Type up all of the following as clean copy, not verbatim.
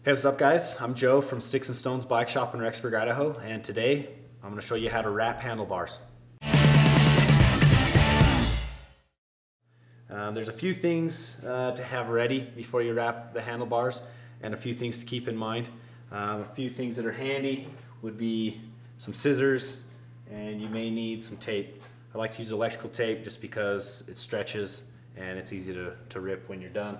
Hey, what's up guys? I'm Joe from Sticks and Stones Bike Shop in Rexburg, Idaho, and today I'm going to show you how to wrap handlebars. There's a few things to have ready before you wrap the handlebars and a few things to keep in mind. A few things that are handy would be some scissors, and you may need some tape. I like to use electrical tape just because it stretches and it's easy to rip when you're done.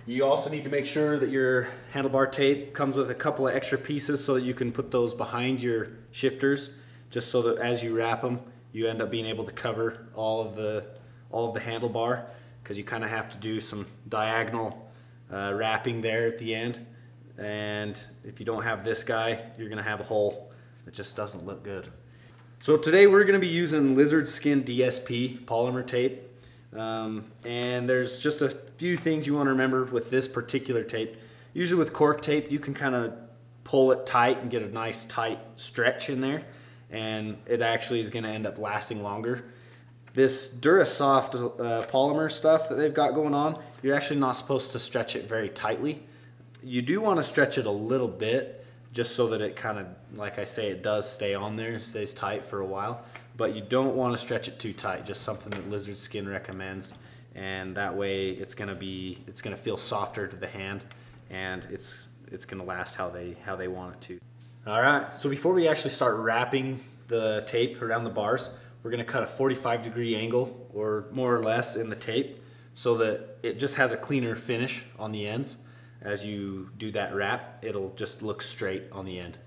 You also need to make sure that your handlebar tape comes with a couple of extra pieces so that you can put those behind your shifters, just so that as you wrap them you end up being able to cover all of the handlebar, because you kind of have to do some diagonal wrapping there at the end, and if you don't have this guy you're gonna have a hole that just doesn't look good. So today we're going to be using lizard skin DSP polymer tape. And there's just a few things you want to remember with this particular tape. Usually with cork tape you can kind of pull it tight and get a nice tight stretch in there, and it actually is going to end up lasting longer. This Durasoft polymer stuff that they've got going on, you're actually not supposed to stretch it very tightly. You do want to stretch it a little bit just so that it kind of, like I say, it does stay on there and stays tight for a while, but you don't want to stretch it too tight. Just something that Lizard Skin recommends, and that way it's gonna feel softer to the hand, and it's gonna last how they want it to. All right, so before we actually start wrapping the tape around the bars, we're gonna cut a 45-degree angle or more or less in the tape so that it just has a cleaner finish on the ends. As you do that wrap, it'll just look straight on the end.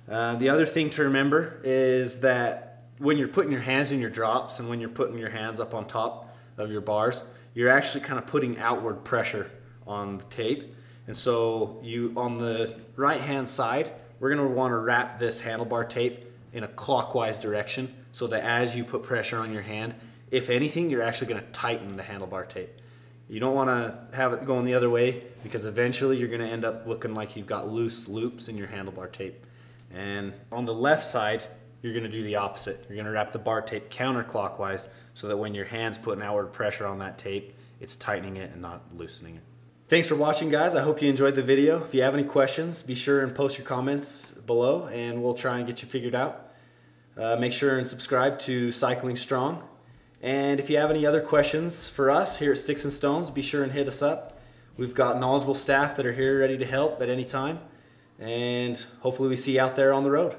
The other thing to remember is that when you're putting your hands in your drops and when you're putting your hands up on top of your bars, you're actually kind of putting outward pressure on the tape. And so on the right hand side, we're going to want to wrap this handlebar tape in a clockwise direction so that as you put pressure on your hand, if anything, you're actually going to tighten the handlebar tape. You don't want to have it going the other way, because eventually you're going to end up looking like you've got loose loops in your handlebar tape. And on the left side, you're going to do the opposite. You're going to wrap the bar tape counterclockwise so that when your hand's putting outward pressure on that tape, it's tightening it and not loosening it. Thanks for watching, guys. I hope you enjoyed the video. If you have any questions, be sure and post your comments below and we'll try and get you figured out. Make sure and subscribe to Cycling Strong. And if you have any other questions for us here at Sticks and Stones, be sure and hit us up. We've got knowledgeable staff that are here ready to help at any time. And hopefully we see you out there on the road.